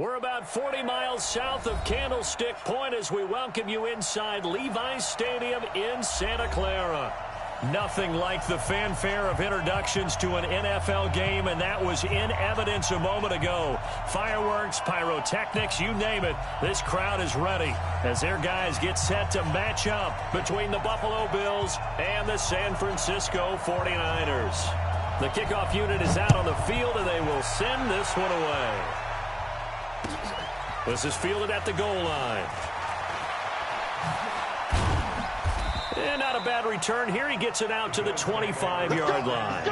We're about 40 miles south of Candlestick Point as we welcome you inside Levi's Stadium in Santa Clara. Nothing like the fanfare of introductions to an NFL game, and that was in evidence a moment ago. Fireworks, pyrotechnics, you name it. This crowd is ready as their guys get set to match up between the Buffalo Bills and the San Francisco 49ers. The kickoff unit is out on the field, and they will send this one away. This is fielded at the goal line. And not a bad return here. He gets it out to the 25-yard line.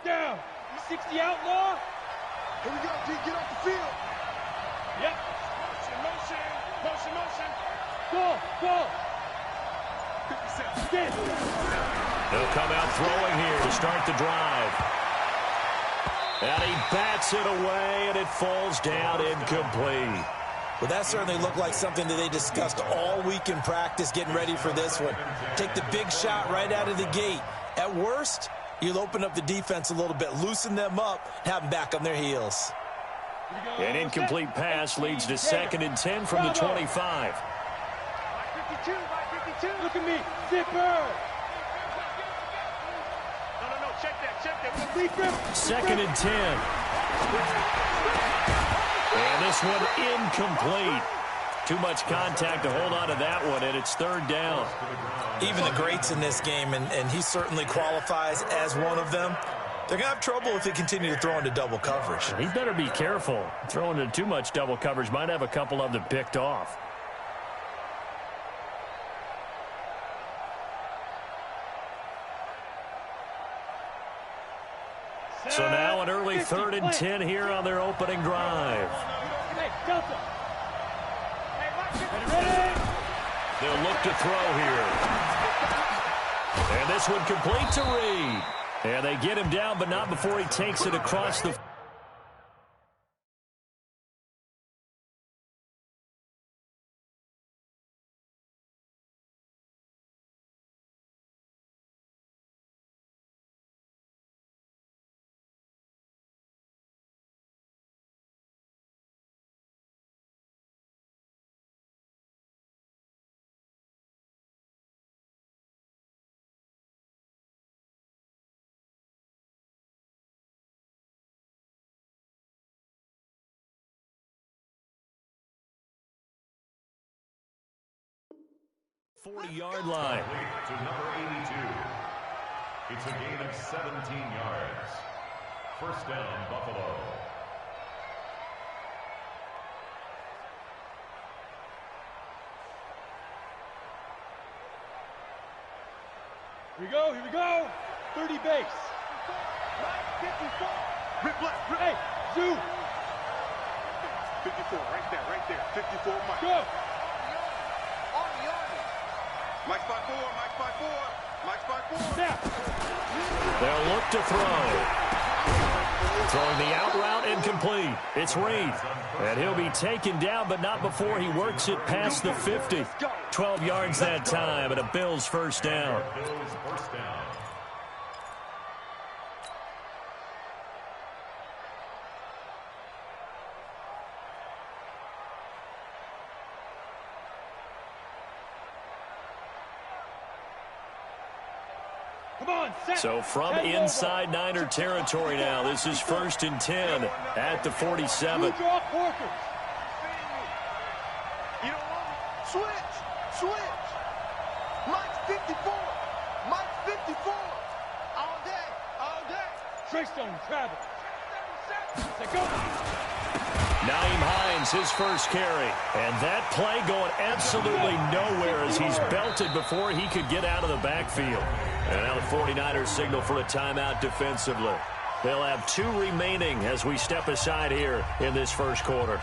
Down. 60 outlaw. Here we go, G. Get off the field. Yep. Motion. Go. 57. Stand. He'll come out throwing here to start the drive. And he bats it away, and it falls down incomplete. Well, that certainly looked like something that they discussed all week in practice getting ready for this one. Take the big shot right out of the gate. At worst, you'll open up the defense a little bit, loosen them up, have them back on their heels. An incomplete pass leads to 2nd and 10 from the 25. 52. Look at me. Zipper. No. Check that. 2nd and 10. And this one incomplete. Too much contact to hold on to that one, and it's 3rd down. Even the greats in this game, and he certainly qualifies as one of them, they're going to have trouble if they continue to throw into double coverage. He better be careful. Throwing into too much double coverage might have a couple of them picked off. So now an early 3rd and 10 here on their opening drive. Hey, Delta. Ready. They'll look to throw here. And this one complete to Reed. And they get him down, but not before he takes it across the... ...40-yard line. To number 82. It's a gain of 17 yards. First down, Buffalo. Here we go. 30 base. 54. Rip left. Hey, Zoo. 54, right there. 54, Mike. Go. Mike's by 4. Now. They'll look to throw. Throwing the out route incomplete. It's Reed. And he'll be taken down, but not before he works it past the 50. 12 yards that time, and a Bills first down. So from inside Niner territory now, this is 1st and 10 at the 47. You don't want switch. Mike's 54. All day. Treystone travel. Go. Naeem Hines, his first carry. And that play going absolutely nowhere as he's belted before he could get out of the backfield. And now the 49ers signal for a timeout defensively. They'll have 2 remaining as we step aside here in this first quarter.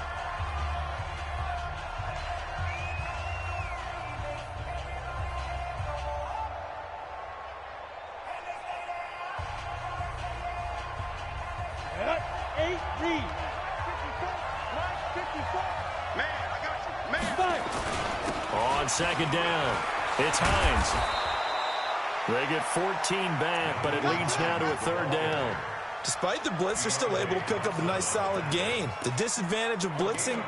second down. It's Hines. They get 14 back, but it leads now to a third down. Despite the blitz, they're still able to pick up a nice solid gain. The disadvantage of blitzing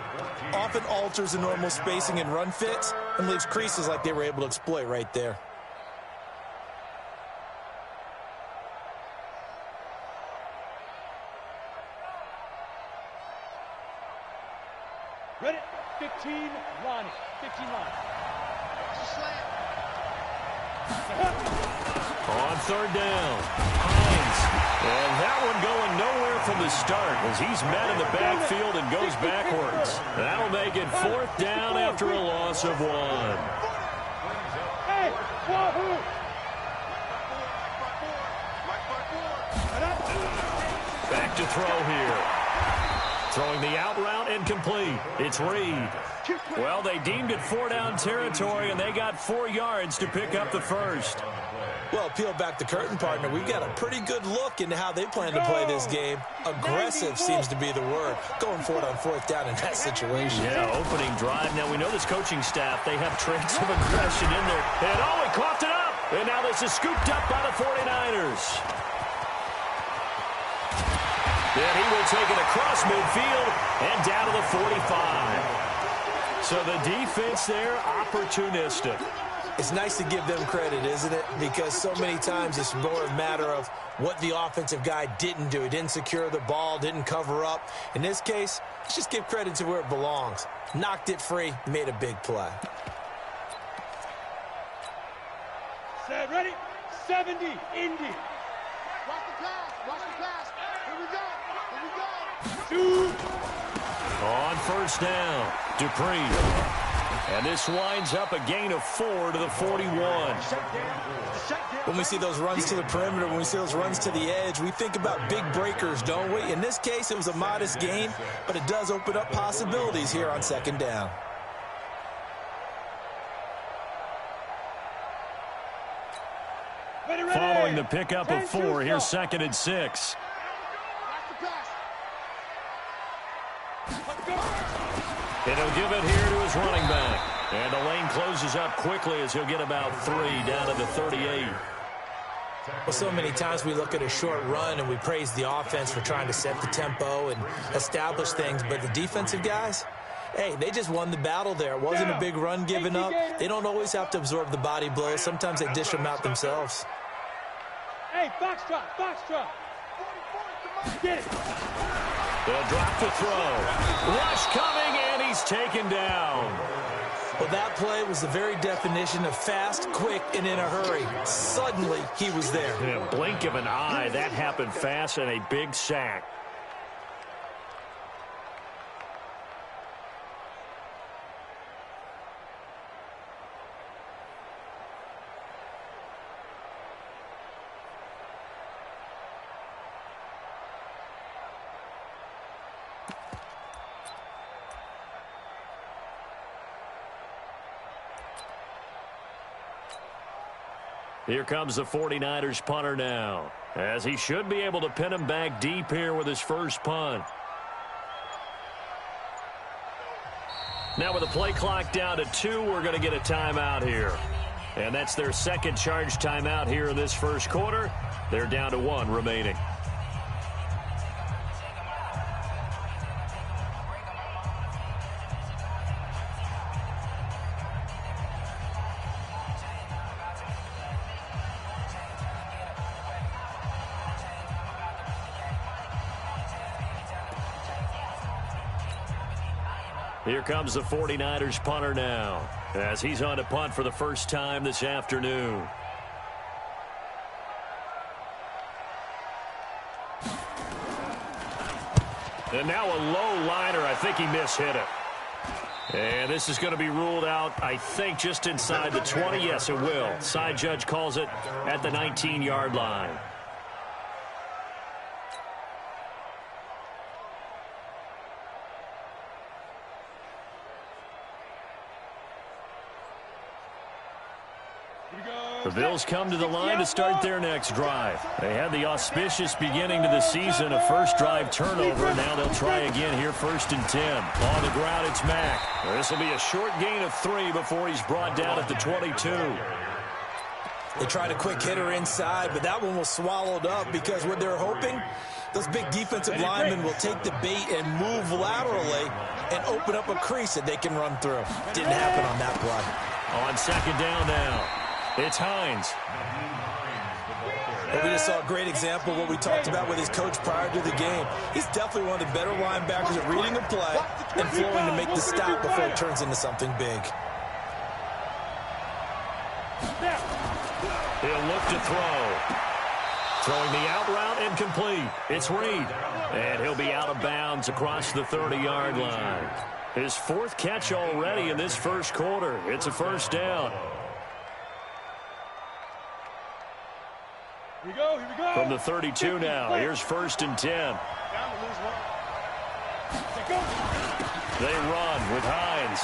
often alters the normal spacing and run fits and leaves creases like they were able to exploit right there. Ready? 15 line. 15 line. On third down, Hines. And that one going nowhere from the start as he's met in the backfield and goes backwards. That'll make it fourth down after a loss of 1. Hey, wahoo! Back to throw here. Throwing the out route incomplete. It's Reed. Well, they deemed it 4-down territory, and they got 4 yards to pick up the first. Well, peel back the curtain, partner. We've got a pretty good look into how they plan to play this game. Aggressive seems to be the word. Going for it on fourth down in that situation. Yeah, opening drive. Now, we know this coaching staff, they have traits of aggression in there. And, oh, he coughed it up. And now this is scooped up by the 49ers. Then he will take it across midfield and down to the 45. So the defense there, opportunistic. It's nice to give them credit, isn't it? Because so many times it's more a matter of what the offensive guy didn't do. He didn't secure the ball, didn't cover up. In this case, let's just give credit to where it belongs. Knocked it free, made a big play. Set, ready? 70, Indy. Watch the pass. Watch the pass. Here we go. Shoot. On first down, Dupree. And this winds up a gain of 4 to the 41. When we see those runs to the perimeter, when we see those runs to the edge, we think about big breakers, don't we? In this case, it was a modest gain, but it does open up possibilities here on second down. Following the pickup of 4, here's second and 6. And he'll give it here to his running back. And the lane closes up quickly as he'll get about 3 down to the 38. Well, so many times we look at a short run and we praise the offense for trying to set the tempo and establish things, but the defensive guys, hey, they just won the battle there. It wasn't a big run given up. They don't always have to absorb the body blows. Sometimes they dish them out themselves. Hey, box drop. Get it. They'll drop the throw. Rush coming, and he's taken down. Well, that play was the very definition of fast, quick, and in a hurry. Suddenly, he was there. In a blink of an eye, that happened fast, and a big sack. Here comes the 49ers punter now, as he should be able to pin him back deep here with his first punt. Now with the play clock down to 2, we're going to get a timeout here. And that's their second charge timeout here in this first quarter. They're down to 1 remaining. Here comes the 49ers punter now, as he's on to punt for the first time this afternoon. And now a low liner. I think he mishit it. And this is going to be ruled out, I think, just inside the 20. Yes, it will. Side judge calls it at the 19-yard line. Here we go. The Bills come to the line to start their next drive. They had the auspicious beginning to the season, a first drive turnover. Now they'll try again here, 1st and 10. On the ground, it's Mack. This will be a short gain of 3 before he's brought down at the 22. They tried a quick hitter inside, but that one was swallowed up because what they're hoping, those big defensive linemen will take the bait and move laterally and open up a crease that they can run through. Didn't happen on that play. On 2nd down now, it's Hines. But we just saw a great example of what we talked about with his coach prior to the game. He's definitely one of the better linebackers at reading a play and flowing to make the stop before he turns into something big. He'll look to throw. Throwing the out route and complete. It's Reed. And he'll be out of bounds across the 30-yard line. His 4th catch already in this first quarter. It's a first down. Here we go, here we go. From the 32 now, here's 1st and 10. They run with Hines.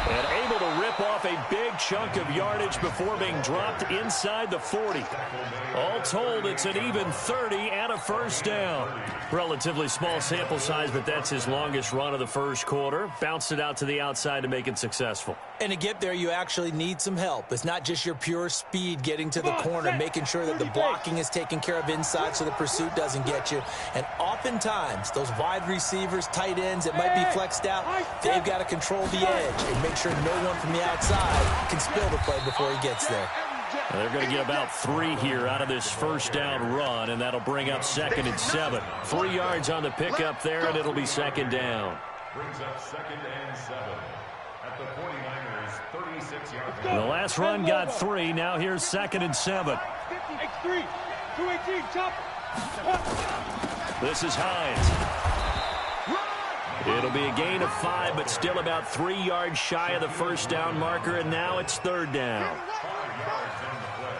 And able to rip off a big chunk of yardage before being dropped inside the 40. All told, it's an even 30 and a first down. Relatively small sample size, but that's his longest run of the first quarter. Bounced it out to the outside to make it successful. And to get there, you actually need some help. It's not just your pure speed getting to the corner, making sure that the blocking is taken care of inside so the pursuit doesn't get you. And oftentimes, those wide receivers, tight ends that might be flexed out, they've got to control the edge and make sure no one from the outside can spill the play before he gets there. They're going to get about 3 here out of this first down run, and that'll bring up 2nd and 7. 3 yards on the pickup there, and it'll be 2nd down. Brings up 2nd and 7 at the 49ers' 36-yard The last run got 3. Now here's 2nd and 7. X3, 218, chop. This is Hines. It'll be a gain of 5, but still about 3 yards shy of the first down marker, and now it's 3rd down. 5 yards on the play.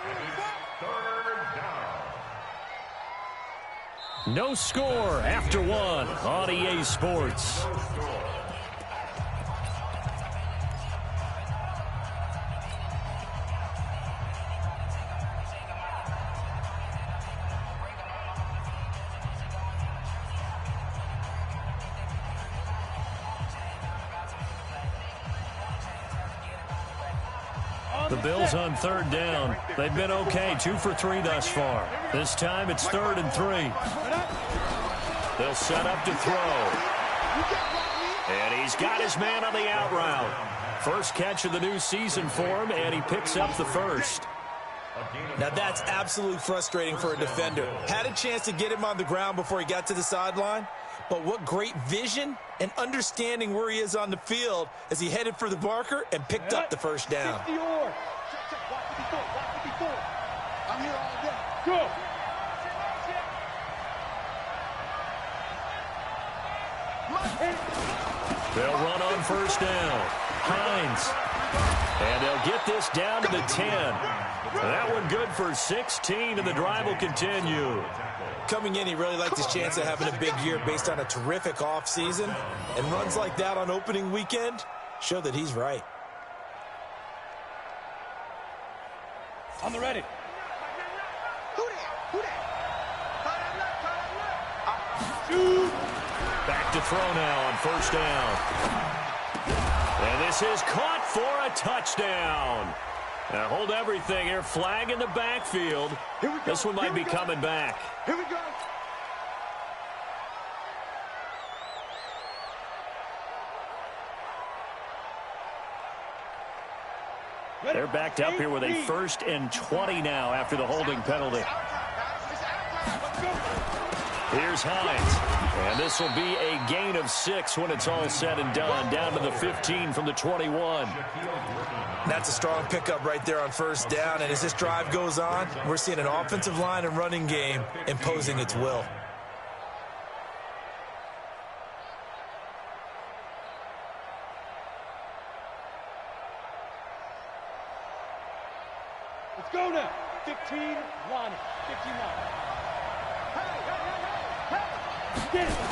And it's 3rd down. No score after 1 on EA Sports. The Bills on 3rd down. They've been okay, 2 for 3 thus far. This time it's 3rd and 3. They'll set up to throw. And he's got his man on the out route. First catch of the new season for him, and he picks up the first. Now that's absolutely frustrating for a defender. Had a chance to get him on the ground before he got to the sideline, but what great vision and understanding where he is on the field as he headed for the marker and picked up the first down. I'm here all day. Go. They'll run on first down. Hines. And they'll get this down to the 10. That one good for 16, and the drive will continue. Coming in, he really liked his chance of having a big year based on a terrific offseason. And runs like that on opening weekend show that he's right. On the ready. Back to throw now on first down. And this is caught for a touchdown. Now hold everything here. Flag in the backfield. This one might be coming back. Here we go. They're backed up here with a 1st and 20 now after the holding penalty. Here's Hines. And this will be a gain of 6 when it's all said and done. Down to the 15 from the 21. That's a strong pickup right there on first down. And as this drive goes on, we're seeing an offensive line and running game imposing its will. Let's go now. 15, Lonnie. 15 Lonnie.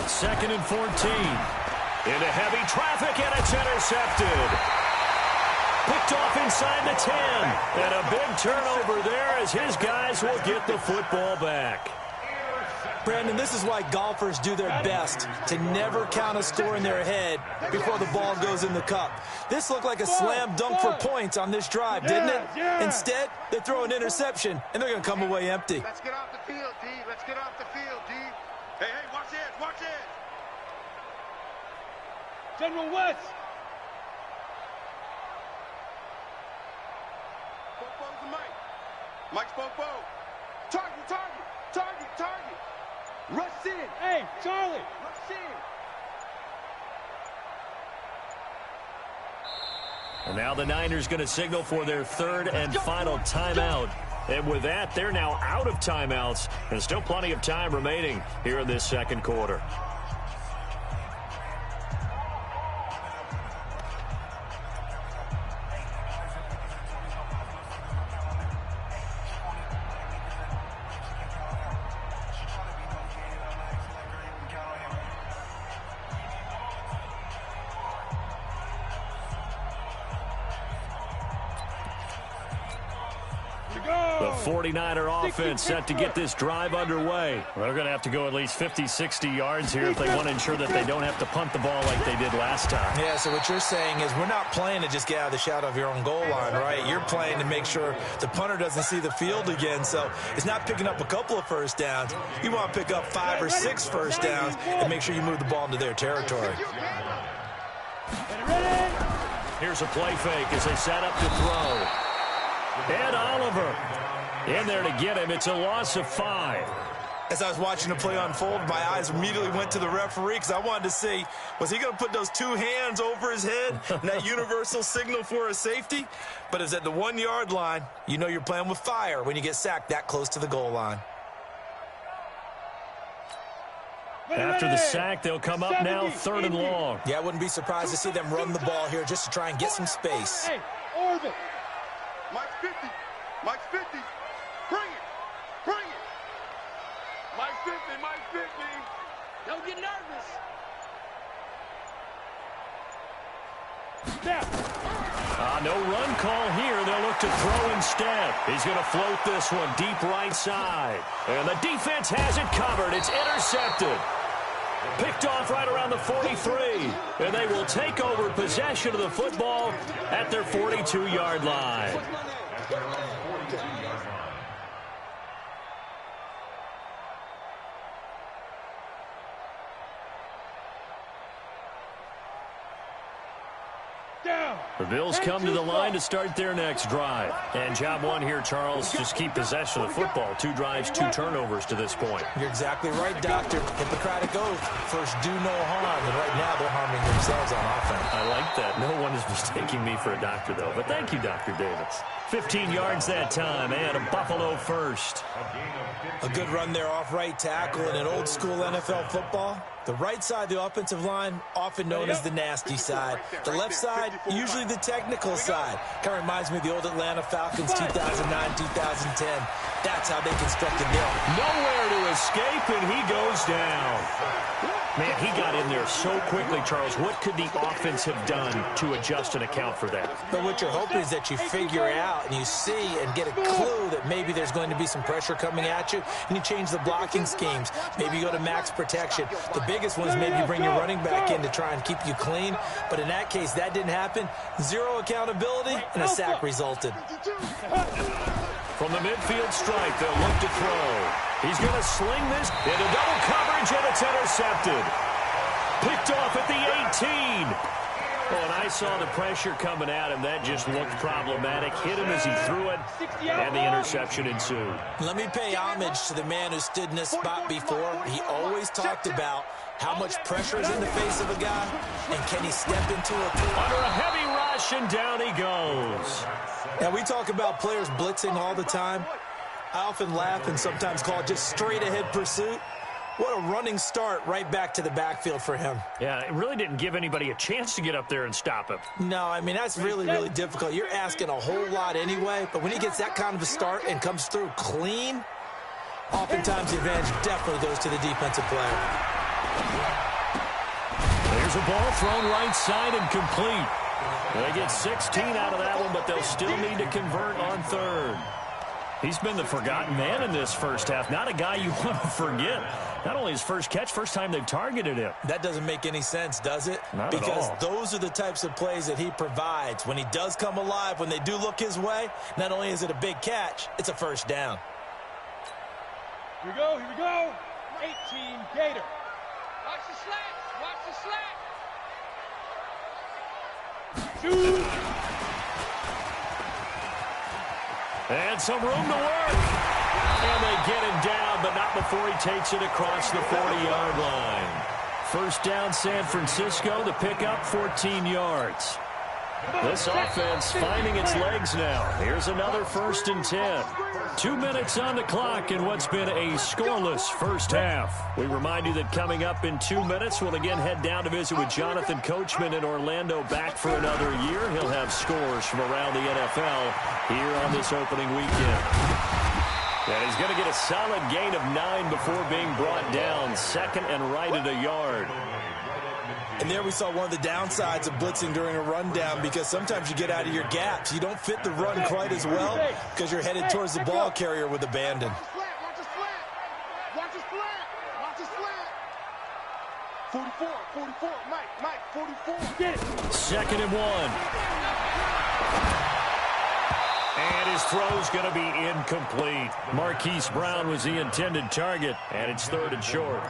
2nd and 14. Into heavy traffic, and it's intercepted. Picked off inside the 10. And a big turnover there as his guys will get the football back. Brandon, this is why golfers do their best to never count a score in their head before the ball goes in the cup. This looked like a slam dunk for points on this drive, didn't it? Instead, they throw an interception, and they're going to come away empty. Let's get off the field, D. Let's get off the field, D. Hey, watch it, watch it. General West. Bofo's the Mike. Mike's Bofo. Target, target, target, target. Rush in. Hey, Charlie. Rush in. And now the Niners going to signal for their third and final timeout. And with that, they're now out of timeouts. And still plenty of time remaining here in this second quarter. The 49er offense set to get this drive underway. Well, they're going to have to go at least 50, 60 yards here if they want to ensure that they don't have to punt the ball like they did last time. Yeah, so what you're saying is we're not playing to just get out of the shadow of your own goal line, right? You're playing to make sure the punter doesn't see the field again. So it's not picking up a couple of first downs. You want to pick up 5 or 6 first downs and make sure you move the ball into their territory. Here's a play fake as they set up to throw. Ed Oliver in there to get him. It's a loss of 5. As I was watching the play unfold, my eyes immediately went to the referee because I wanted to see, was he going to put those 2 hands over his head and that universal signal for a safety? But it's at the 1-yard line. You know you're playing with fire when you get sacked that close to the goal line. After the sack, they'll come up now 3rd and long. Yeah, I wouldn't be surprised to see them run the ball here just to try and get some space. Hey, orbit. Mike's 50. Mike's 50. Bring it. Bring it. Mike's 50. Mike's 50. Don't get nervous. No run call here. They'll look to throw instead. He's going to float this one deep right side. And the defense has it covered. It's intercepted. Picked off right around the 43. And they will take over possession of the football at their 42-yard line. The Bills come to the line to start their next drive. And job one here, Charles, just keep possession of the football. 2 drives, 2 turnovers to this point. You're exactly right, Doctor. Hippocratic oath. First, do no harm. And right now, they're harming themselves on offense. I like that. No one is mistaking me for a doctor, though. But thank you, Dr. Davis. 15 yards that time, and a Buffalo first. A good run there off right tackle in an old-school NFL football. The right side of the offensive line, often known as the nasty side. The left side, usually the technical side. Kind of reminds me of the old Atlanta Falcons 2009-2010. That's how they constructed them. Nowhere to escape, and he goes down. Man, he got in there so quickly, Charles. What could the offense have done to adjust and account for that? But what you're hoping is that you figure out and you see and get a clue that maybe there's going to be some pressure coming at you, and you change the blocking schemes. Maybe you go to max protection. The biggest one is maybe you bring your running back in to try and keep you clean. But in that case, that didn't happen. 0 accountability, and a sack resulted. From the midfield strike, they'll look to throw. He's going to sling this into double coverage, and it's intercepted. Picked off at the 18. Oh, and I saw the pressure coming at him. That just looked problematic. Hit him as he threw it, and the interception ensued. Let me pay homage to the man who stood in this spot before. He always talked about how much pressure is in the face of a guy, and can he step into it? Under a heavy rush, and down he goes. Now, we talk about players blitzing all the time. I often laugh and sometimes call it just straight-ahead pursuit. What a running start right back to the backfield for him. Yeah, it really didn't give anybody a chance to get up there and stop him. No, I mean, that's really, really difficult. You're asking a whole lot anyway, but when he gets that kind of a start and comes through clean, oftentimes the advantage definitely goes to the defensive player. There's a ball thrown right side and complete. They get 16 out of that one, but they'll still need to convert on third. He's been the forgotten man in this first half. Not a guy you want to forget. Not only his first catch, first time they've targeted him. That doesn't make any sense, does it? Not at all. Because those are the types of plays that he provides. When he does come alive, when they do look his way, not only is it a big catch, it's a first down. Here we go, here we go. 18 Gator. Watch the slat. Watch the slat. Shoot. And some room to work. And they get him down, but not before he takes it across the 40-yard line. First down, San Francisco. The pickup, 14 yards. This offense finding its legs now. Here's another 1st and 10. 2 minutes on the clock in what's been a scoreless first half. We remind you that coming up in 2 minutes, we'll again head down to visit with Jonathan Coachman in Orlando, back for another year. He'll have scores from around the NFL here on this opening weekend. And he's going to get a solid gain of 9 before being brought down. 2nd and right at a yard. And there we saw one of the downsides of blitzing during a rundown, because sometimes you get out of your gaps. You don't fit the run quite as well because you're headed towards the ball carrier with abandon. Watch the slat. Watch the slat. Watch the slat. 44. Mike, 44. Get it. 2nd and 1. And his throw's going to be incomplete. Marquise Brown was the intended target, and it's 3rd and short.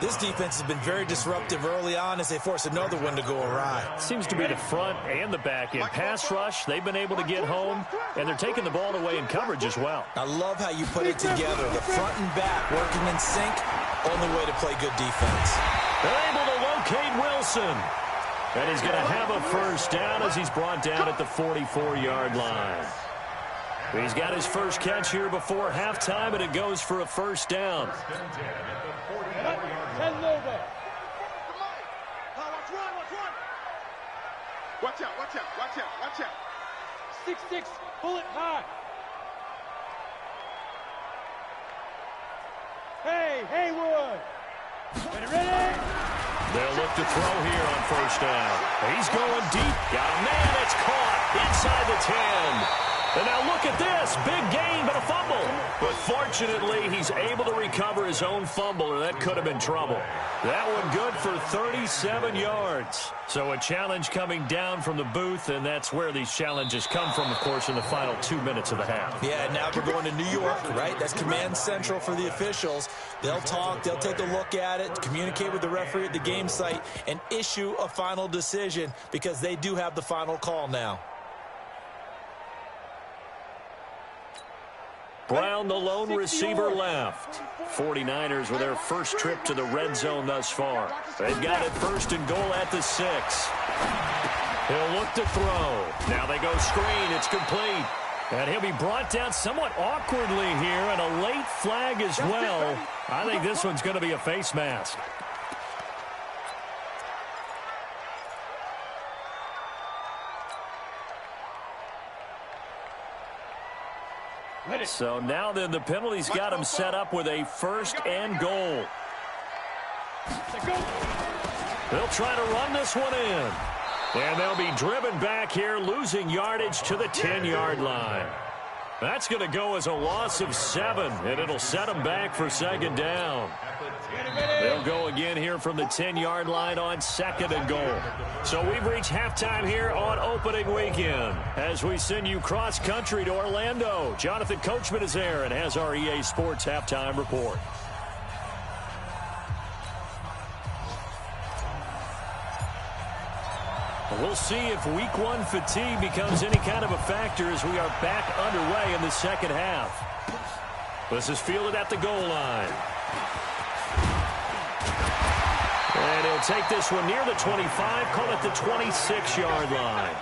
This defense has been very disruptive early on as they force another one to go awry. Seems to be the front and the back end. Pass rush, they've been able to get home, and they're taking the ball away in coverage as well. I love how you put it together. The front and back working in sync, only way to play good defense. They're able to locate Wilson. And he's going to have a first down as he's brought down at the 44-yard line. He's got his first catch here before halftime, and it goes for a first down. 10 low there. Watch out. 6-6, bullet high. Hey, Haywood. Ready? They'll look to throw here on first down. He's going deep. Got a man that's caught inside the 10. And now look at this. Big gain, but a fumble. But fortunately, he's able to recover his own fumble, or that could have been trouble. That one good for 37 yards. So a challenge coming down from the booth, and that's where these challenges come from, of course, in the final 2 minutes of the half. Yeah, now we're going to New York, right? That's command central for the officials. They'll talk, they'll take a look at it, communicate with the referee at the game site, and issue a final decision, because they do have the final call now. Brown, the lone receiver, left. 49ers with their first trip to the red zone thus far. They've got it 1st and goal at the 6. He'll look to throw. Now they go screen. It's complete. And he'll be brought down somewhat awkwardly here, and a late flag as well. I think this one's going to be a face mask. So now then the penalty's got him set up with a 1st and goal. They'll try to run this one in. And they'll be driven back here, losing yardage to the 10-yard line. That's going to go as a loss of 7, and it'll set them back for 2nd down. They'll go again here from the 10-yard line on 2nd and goal. So we've reached halftime here on opening weekend. As we send you cross-country to Orlando, Jonathan Coachman is there and has our EA Sports halftime report. We'll see if week 1 fatigue becomes any kind of a factor as we are back underway in the second half. This is fielded at the goal line. And he'll take this one near the 25, call it the 26-yard line.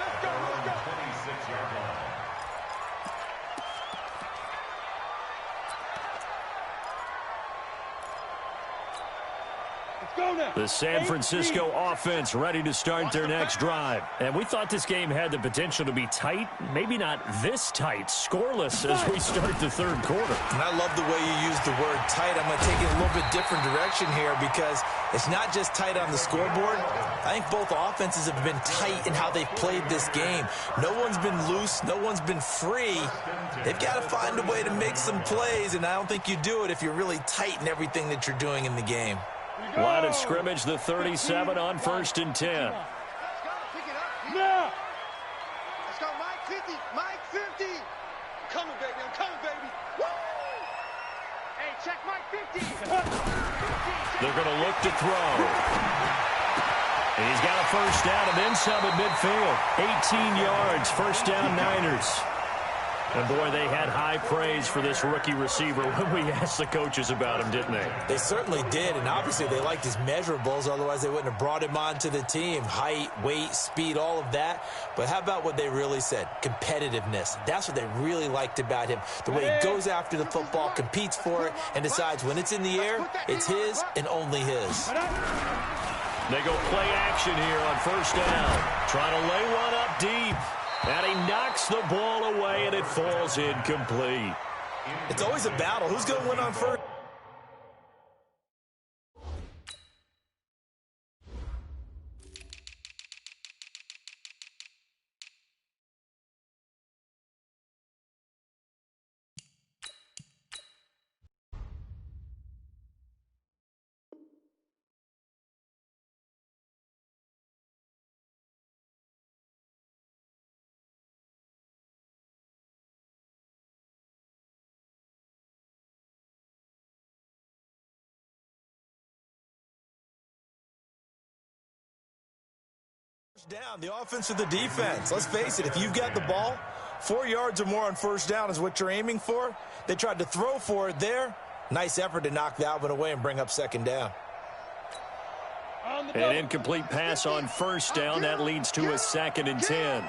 Let's go now. The San Francisco offense ready to start their next drive. And we thought this game had the potential to be tight, maybe not this tight, scoreless as we start the third quarter. And I love the way you use the word tight. I'm going to take it a little bit different direction here because it's not just tight on the scoreboard. I think both offenses have been tight in how they've played this game. No one's been loose. No one's been free. They've got to find a way to make some plays, and I don't think you do it if you're really tight in everything that you're doing in the game. Line of scrimmage, the 37 on 1st and 10. Let's go. Pick it up. Now. Let's go, Mike 50. Mike 50. I'm coming, baby. I'm coming, baby. Woo! Hey, check Mike 50. They're going to look to throw. And he's got a first down and then some at midfield. 18 yards, first down Niners. And, boy, they had high praise for this rookie receiver when we asked the coaches about him, didn't they? They certainly did, and obviously they liked his measurables. Otherwise, they wouldn't have brought him onto the team. Height, weight, speed, all of that. But how about what they really said? Competitiveness. That's what they really liked about him. The way he goes after the football, competes for it, and decides when it's in the air, it's his and only his. They go play action here on first down. Trying to lay one up deep. And he knocks the ball away, and it falls incomplete. It's always a battle. Who's going to win on first? Down, the offense or the defense. Let's face it, if you've got the ball, 4 yards or more on first down is what you're aiming for. They tried to throw for it there. Nice effort to knock that one away and bring up second down. An incomplete pass on first down. That leads to a 2nd and 10.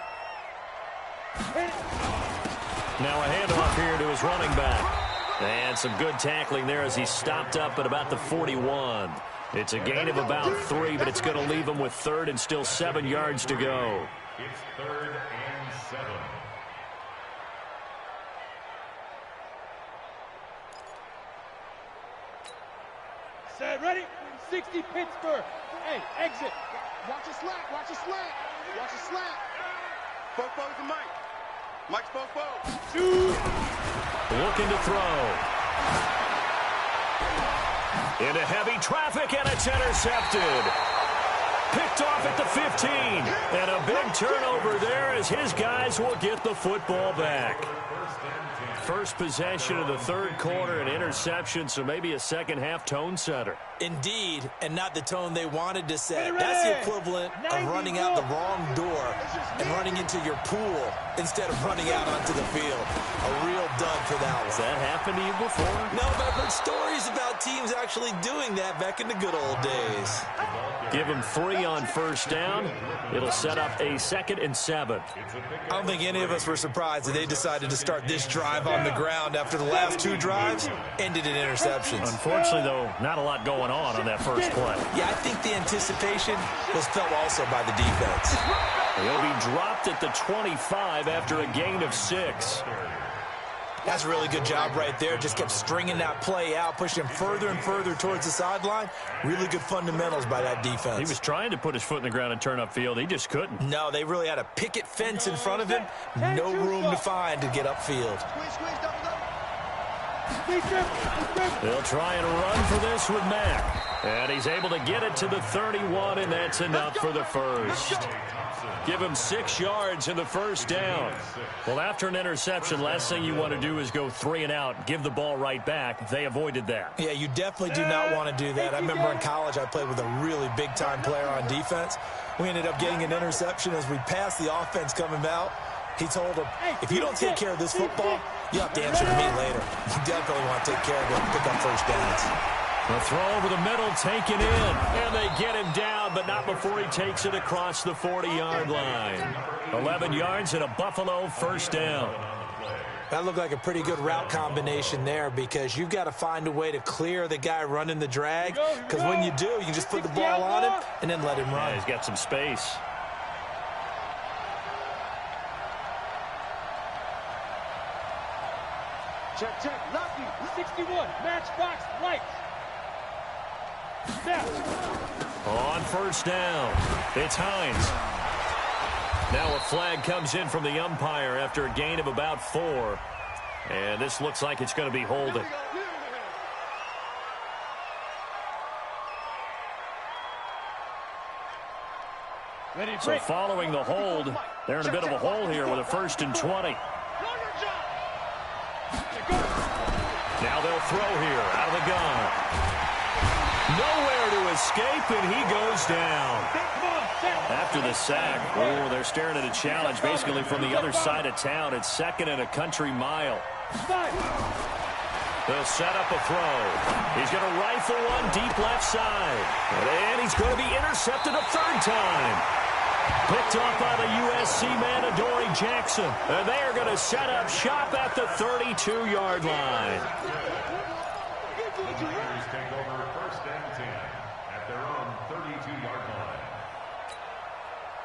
Now a handoff here to his running back. And some good tackling there as he stopped up at about the 41. It's a gain of about 3, but it's going to leave him with 3rd and still 7 yards to go. It's 3rd and 7. Set, ready? 60 Pittsburgh. Hey, exit. Watch a slant. Watch a slant. Watch a slant. Fofo to Mike. Mike's Fofo. Looking to throw. Into heavy traffic, and it's intercepted. Picked off at the 15. And a big turnover there as his guys will get the football back. First possession of the third quarter, an interception, so maybe a second-half tone setter. Indeed, and not the tone they wanted to set. That's the equivalent of running out the wrong door and running into your pool instead of running out onto the field. A real dud for that one. Has that happened to you before? No, but I've heard stories about teams actually doing that back in the good old days. Give them 3 on first down. It'll set up a 2nd and 7. I don't think any of us were surprised that they decided to start this drive on the ground after the last 2 drives ended in interceptions. Unfortunately, though, not a lot going on that first play. Yeah, I think the anticipation was felt also by the defense. He'll be dropped at the 25 after a gain of 6. That's a really good job right there. Just kept stringing that play out, pushing him further and further towards the sideline. Really good fundamentals by that defense. He was trying to put his foot in the ground and turn upfield. He just couldn't. No, they really had a picket fence in front of him. No room to find to get upfield. They'll try and run for this with Mack. And he's able to get it to the 31, and that's enough for the first. Give him 6 yards in the first down. Well, after an interception, last thing you want to do is go 3 and out, give the ball right back. They avoided that. Yeah, you definitely do not want to do that. I remember in college I played with a really big-time player on defense. We ended up getting an interception as we passed the offense coming out. He told him, if you don't take care of this football, you have to answer to me later. You definitely want to take care of it and pick up first downs. The throw over the middle taken in. And they get him down, but not before he takes it across the 40-yard line. 11 yards and a Buffalo first down. That looked like a pretty good route combination there because you've got to find a way to clear the guy running the drag. Because when you do, you can just put the ball on him and then let him run. Yeah, he's got some space. Check, check, lucky. 61, matchbox, lights. Snap. On first down, it's Hines. Now a flag comes in from the umpire after a gain of about 4. And this looks like it's going to be holding. So following the hold, they're in a bit of a hole here with a 1st and 20. Now they'll throw here out of the gun. Nowhere to escape, and he goes down. After the sack, oh, they're staring at a challenge basically from the other side of town. It's 2nd and a country mile. They'll set up a throw. He's going to rifle one deep left side. And he's going to be intercepted a 3rd time. Picked off by the USC man, Adoree Jackson. And they are going to set up shop at the 32-yard line. Take over 1st and 10 at their own 32-yard line.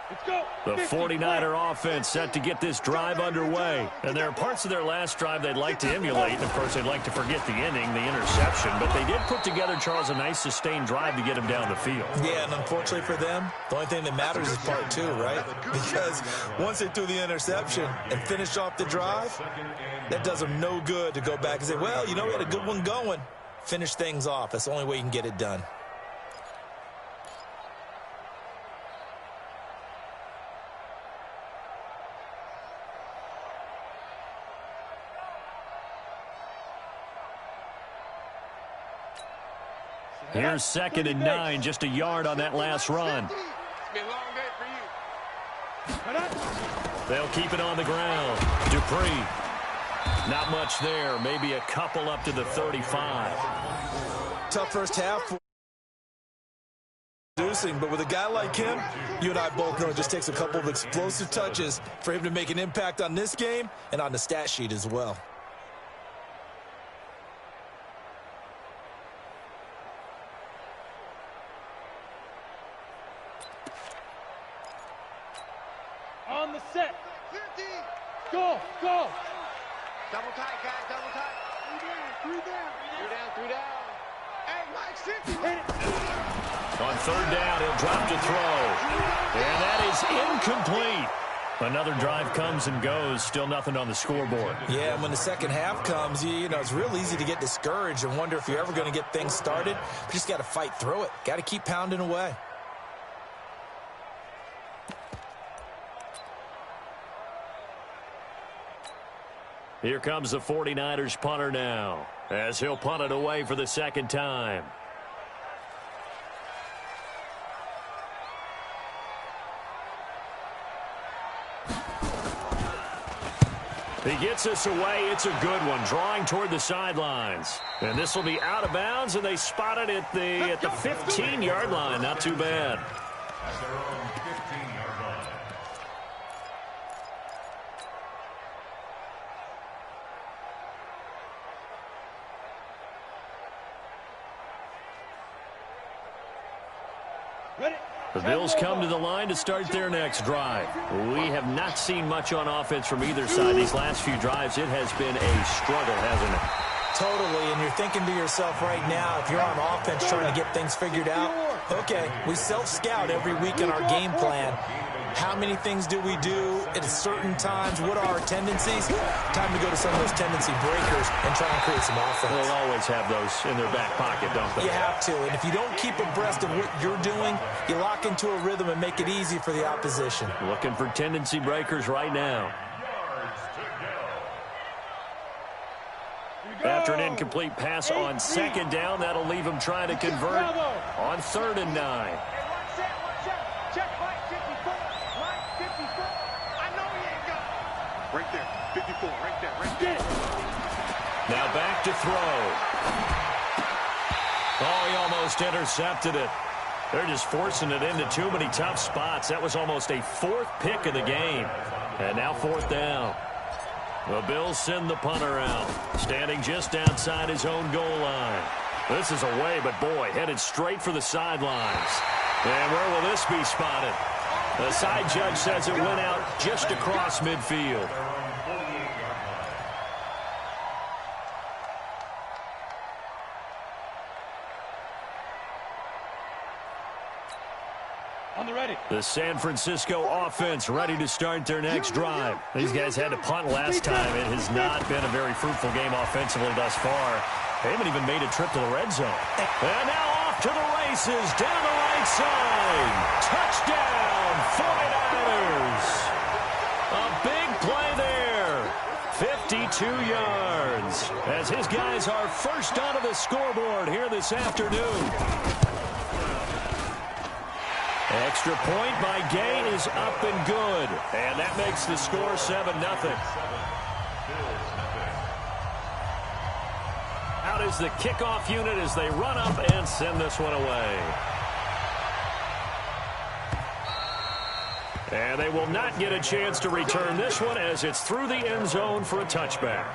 Let's go. The 49er offense set to get this drive underway. And there are parts of their last drive they'd like to emulate. And, of course, they'd like to forget the inning, the interception. But they did put together, Charles, a nice sustained drive to get him down the field. Yeah, and unfortunately for them, the only thing that matters is part 2, right? Because once they threw the interception and finished off the drive, that does them no good to go back and say, well, you know, we had a good one going. Finish things off. That's the only way you can get it done. Here's 2nd and 9, just a yard on that last run. It's been a long day for you. They'll keep it on the ground. Dupree. Not much there. Maybe a couple up to the 35. Tough first half for producing, but with a guy like him, you and I both know it just takes a couple of explosive touches for him to make an impact on this game and on the stat sheet as well. On the set. Go, go. Double tight, guys, double tight. 3 down, 3 down. 3 down, 3 down. Hey, Mike, 60. Hit it. On 3rd down, he'll drop to throw. And that is incomplete. Another drive comes and goes. Still nothing on the scoreboard. Yeah, and when the second half comes, you know, it's real easy to get discouraged and wonder if you're ever going to get things started. You just got to fight through it. Got to keep pounding away. Here comes the 49ers punter now, as he'll punt it away for the 2nd time. He gets us away. It's a good one, drawing toward the sidelines. And this will be out of bounds, and they spot it at the 15-yard line. Not too bad. At their own 15-yard line. The Bills come to the line to start their next drive. We have not seen much on offense from either side these last few drives. It has been a struggle, hasn't it? Totally, and you're thinking to yourself right now, if you're on offense trying to get things figured out, okay, we self-scout every week in our game plan. How many things do we do at certain times? What are our tendencies? Time to go to some of those tendency breakers and try and create some offense. They'll always have those in their back pocket, don't they? You have to, and if you don't keep abreast of what you're doing, you lock into a rhythm and make it easy for the opposition. Looking for tendency breakers right now. After an incomplete pass on 2nd down, that'll leave him trying to convert on 3rd and 9. Right there, 54, right there, right there. Now back to throw. Oh, he almost intercepted it. They're just forcing it into too many tough spots. That was almost a fourth pick of the game. And now fourth down. The Bills send the punter out, standing just outside his own goal line. This is away, but boy, headed straight for the sidelines. And where will this be spotted? The side judge says it went out just across midfield. The San Francisco offense ready to start their next drive. These guys had to punt last time. It has not been a very fruitful game offensively thus far. They haven't even made a trip to the red zone. And now off to the races down the right side. Touchdown, 49ers. A big play there. 52 yards. As his guys are first onto the scoreboard here this afternoon. Extra point by Gay is up and good. And that makes the score 7-0. Out is the kickoff unit as they run up and send this one away. And they will not get a chance to return this one as it's through the end zone for a touchback.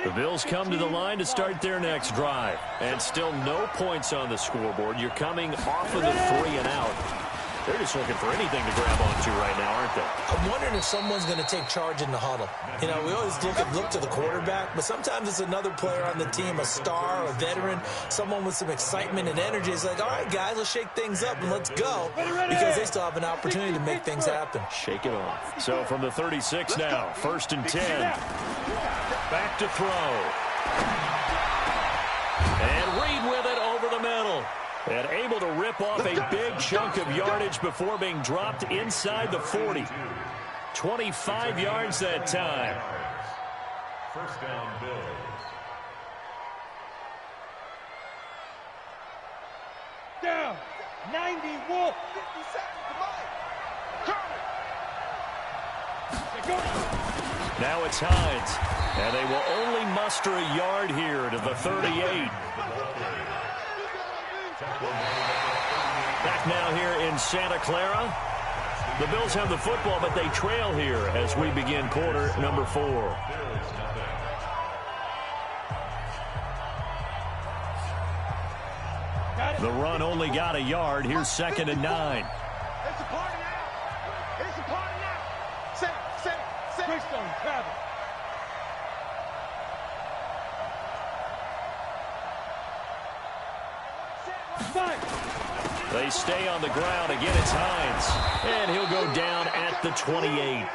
The Bills come to the line to start their next drive. And still no points on the scoreboard. You're coming off of the 3 and out. They're just looking for anything to grab onto right now, aren't they? I'm wondering if someone's going to take charge in the huddle. You know, we always look to the quarterback, but sometimes it's another player on the team, a star, a veteran, someone with some excitement and energy. It's like, all right, guys, let's shake things up and let's go, because they still have an opportunity to make things happen. Shake it off. So from the 36 now, 1st and 10. Back to throw. And Reed with it over the middle. And able to rip off a big chunk of yardage before being dropped inside the 40. 25 yards that time. First down, Bills. Down. 90 Wolf. 50 seconds. Come on. Now it's Hines. And they will only muster a yard here to the 38. Back now here in Santa Clara. The Bills have the football, but they trail here as we begin quarter number 4. The run only got a yard. Here's 2nd and 9. It's a party now. It's a party now. Set. Greystone, grab it. They stay on the ground. Again, it's Hines. And he'll go down at the 28.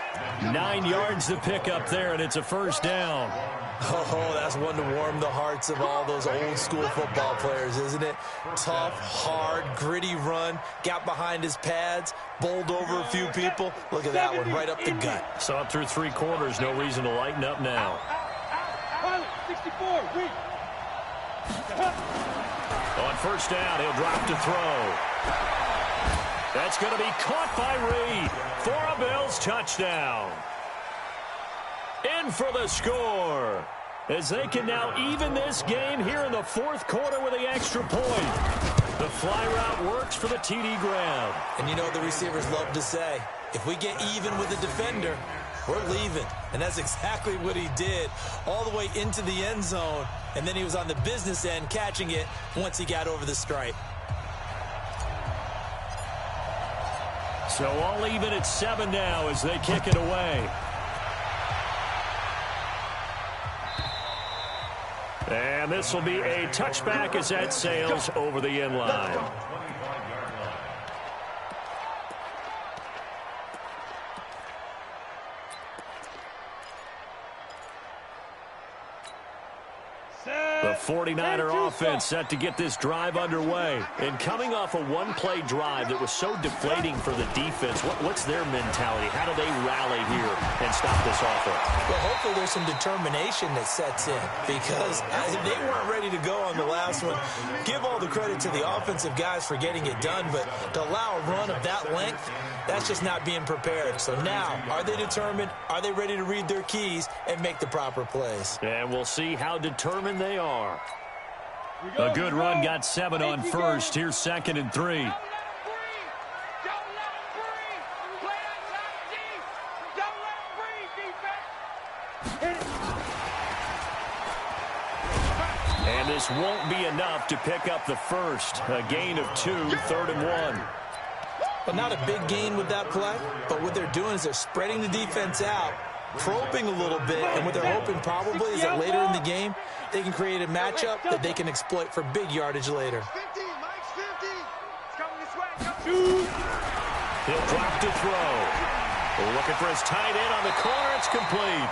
9 yards to pick up there, and it's a first down. Oh, that's one to warm the hearts of all those old school football players, isn't it? Tough, hard, gritty run. Got behind his pads, bowled over a few people. Look at that one, right up the gut. Saw it through 3 quarters. No reason to lighten up now. 64, Reed. On first down, he'll drop to throw. That's going to be caught by Reed for a Bills touchdown. In for the score, as they can now even this game here in the 4th quarter with the extra point. The fly route works for the TD grab. And you know what the receivers love to say? If we get even with the defender, we're leaving. And that's exactly what he did, all the way into the end zone. And then he was on the business end catching it once he got over the stripe. So all even at 7 now as they kick it away. And this will be a touchback as that sails over the end line. The 49er offense set to get this drive underway. And coming off a one-play drive that was so deflating for the defense, what's their mentality? How do they rally here and stop this offense? Well, hopefully there's some determination that sets in because they weren't ready to go on the last one. Give all the credit to the offensive guys for getting it done, but to allow a run of that length, that's just not being prepared. So now, are they determined? Are they ready to read their keys and make the proper plays? And we'll see how determined they are. A good run got 7 on first. Here's 2nd and 3. And this won't be enough to pick up the first. A gain of 2, 3rd and 1. Well, not a big gain with that play, but what they're doing is they're spreading the defense out, probing a little bit, and what they're hoping probably is that later in the game, they can create a matchup that they can exploit for big yardage later. He'll drop to throw. Looking for his tight end on the corner. It's complete.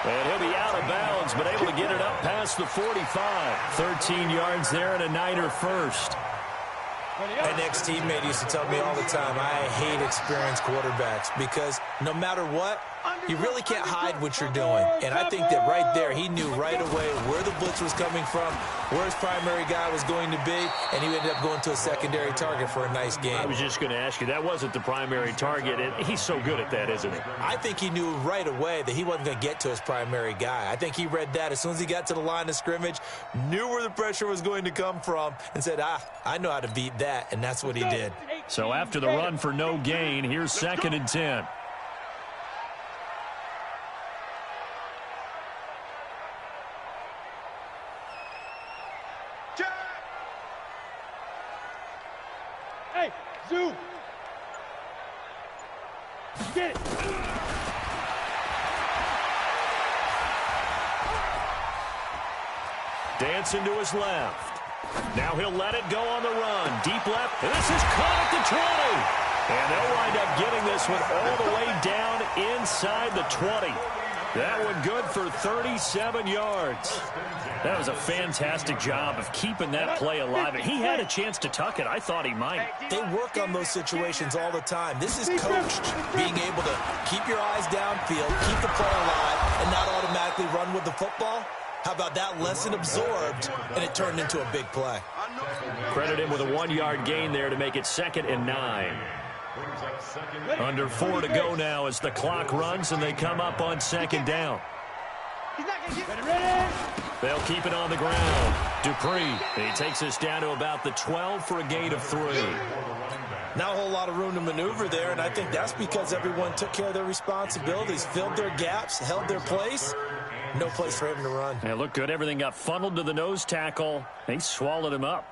And he'll be out of bounds, but able to get it up past the 45. 13 yards there and a Niner first. An ex-teammate used to tell me all the time, I hate experienced quarterbacks because no matter what, you really can't hide what you're doing. And I think that right there, he knew right away where the blitz was coming from, where his primary guy was going to be, and he ended up going to a secondary target for a nice game. I was just going to ask you, that wasn't the primary target, and he's so good at that, isn't he? I think he knew right away that he wasn't going to get to his primary guy. I think he read that as soon as he got to the line of scrimmage, knew where the pressure was going to come from, and said, I know how to beat that, and that's what he did. So after the run for no gain, here's 2nd and 10. Hey, Zoo! Get it! Dancing to his left. Now he'll let it go on the run. Deep left. And this is caught at the 20. And they'll wind up getting this one all the way down inside the 20. That one good for 37 yards. That was a fantastic job of keeping that play alive. And he had a chance to tuck it. I thought he might. They work on those situations all the time. This is coached, being able to keep your eyes downfield, keep the play alive, and not automatically run with the football. How about that lesson absorbed, and it turned into a big play. Credit him with a 1-yard gain there to make it 2nd and 9. Under 4 to go now as the clock runs, and they come up on 2nd down. They'll keep it on the ground. Dupree, he takes us down to about the 12 for a gain of 3. Not a whole lot of room to maneuver there, and I think that's because everyone took care of their responsibilities, filled their gaps, held their place. No place for him to run. Yeah, looked good. Everything got funneled to the nose tackle. They swallowed him up.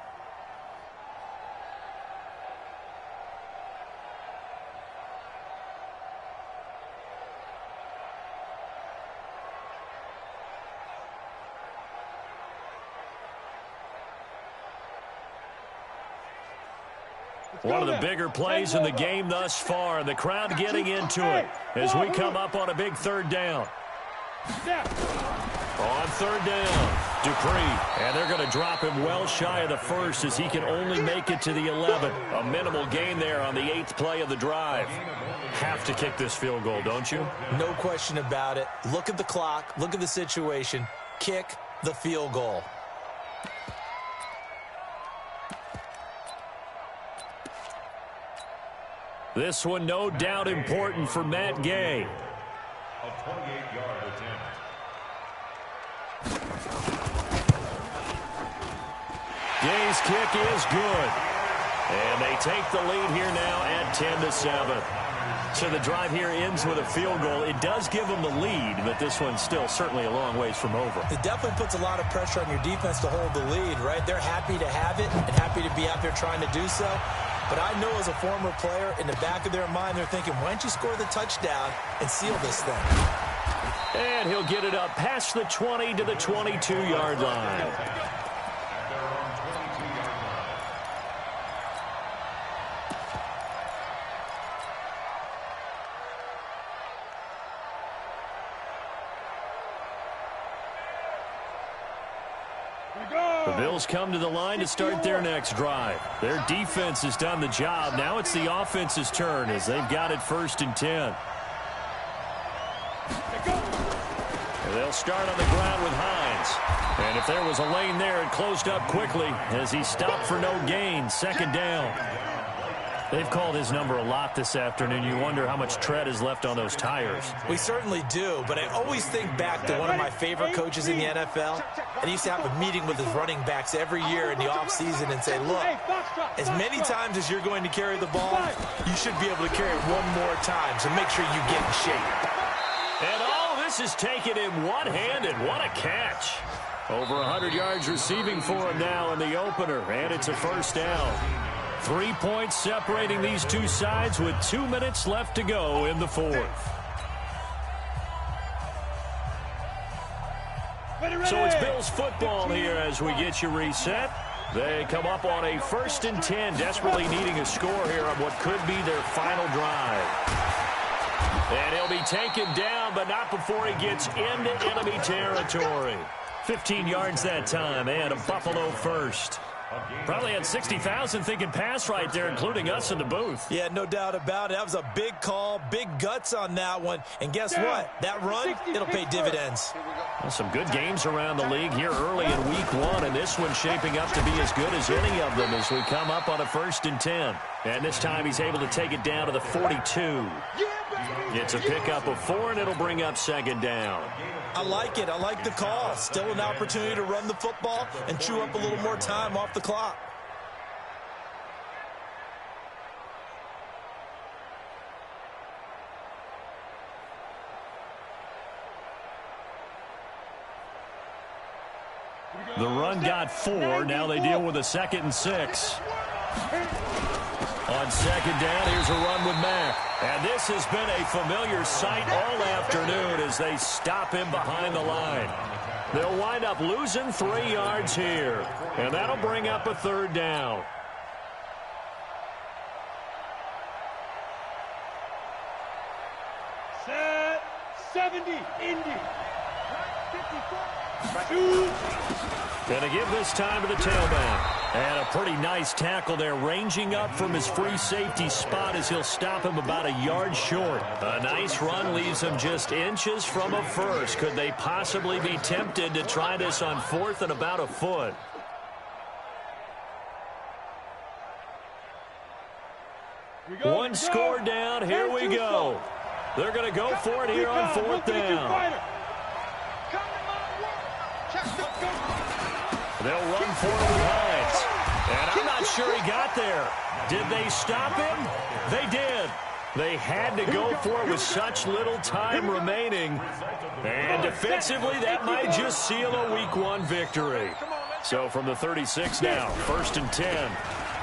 One of the bigger plays in the game thus far, and the crowd getting into it as we come up on a big 3rd down. On 3rd down, Dupree, and they're going to drop him well shy of the first as he can only make it to the 11. A minimal gain there on the 8th play of the drive. Have to kick this field goal, don't you? No question about it. Look at the clock. Look at the situation. Kick the field goal. This one no doubt important for Matt Gay. A 28-yard attempt. Gay's kick is good. And they take the lead here now at 10-7. So the drive here ends with a field goal. It does give them the lead, but this one's still certainly a long ways from over. It definitely puts a lot of pressure on your defense to hold the lead, right? They're happy to have it and happy to be out there trying to do so. But I know as a former player, in the back of their mind, they're thinking, why don't you score the touchdown and seal this thing? And he'll get it up past the 20 to the 22-yard line. Here we go! The Bills come to the line to start their next drive. Their defense has done the job. Now it's the offense's turn as they've got it 1st and 10. And they'll start on the ground with Hines. And if there was a lane there, it closed up quickly as he stopped for no gain. 2nd down. They've called his number a lot this afternoon. You wonder how much tread is left on those tires. We certainly do, but I always think back to one of my favorite coaches in the NFL, and he used to have a meeting with his running backs every year in the offseason and say, look, as many times as you're going to carry the ball, you should be able to carry it one more time, so make sure you get in shape. And all this is taken in one-handed. What a catch. Over 100 yards receiving for him now in the opener, and it's a 1st down. 3 points separating these two sides with 2 minutes left to go in the 4th. So it's Bills football here as we get you reset. They come up on a 1st and 10, desperately needing a score here on what could be their final drive. And he'll be taken down, but not before he gets into enemy territory. 15 yards that time, and a Buffalo first. Probably had 60,000 thinking pass right there, including us in the booth. Yeah, no doubt about it. That was a big call, big guts on that one. And guess what? That run, it'll pay dividends. Well, some good games around the league here early in week 1, and this one's shaping up to be as good as any of them as we come up on a 1st and 10. And this time he's able to take it down to the 42. It's a pickup of 4, and it'll bring up 2nd down. I like it. I like the call. Still an opportunity to run the football and chew up a little more time off the clock. The run got 4. Now they deal with a 2nd and 6. On 2nd down, here's a run with Mack. And this has been a familiar sight all afternoon as they stop him behind the line. They'll wind up losing 3 yards here. And that'll bring up a 3rd down. Set 70, Indy. 54. 2. Gonna give this time to the tailback. And a pretty nice tackle there, ranging up from his free safety spot as he'll stop him about a yard short. A nice run leaves him just inches from a first. Could they possibly be tempted to try this on 4th and about a foot? One score down, here we go. They're going to go for it here on 4th down. They'll run for it with Hines. And I'm not sure he got there. Did they stop him? They did. They had to go for it with such little time remaining. And defensively, that might just seal a Week 1 victory. So from the 36 now, 1st and 10.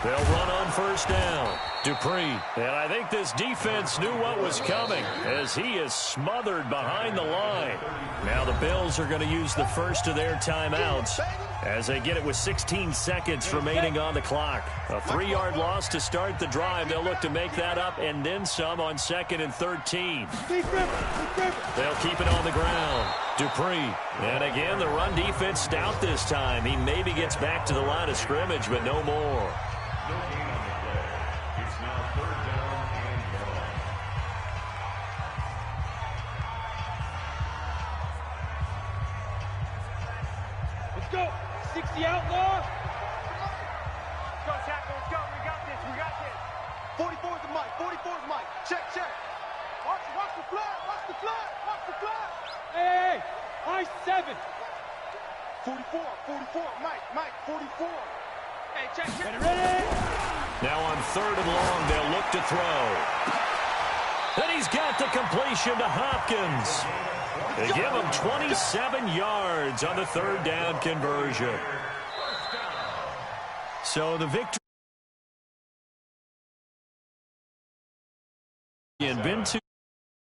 They'll run on 1st down. Dupree. And I think this defense knew what was coming as he is smothered behind the line. Now the Bills are going to use the first of their timeouts as they get it with 16 seconds remaining on the clock. A 3-yard loss to start the drive. They'll look to make that up and then some on 2nd and 13. They'll keep it on the ground. Dupree. And again, the run defense stout this time. He maybe gets back to the line of scrimmage, but no more. No gain on the play. It's now 3rd down and 1. Let's go. 60 outlaw. Let's go, tackle. Let's go. We got this. We got this. 44's the mic. 44's mic. Check, check. Watch the flag. Watch the flag. Watch the flag. Hey, high 7. 44. Mike. 44. Hey, check. Ready? Now on 3rd and long, they'll look to throw. And he's got the completion to Hopkins. They give him 27 yards on the 3rd down conversion. So the victory. And been to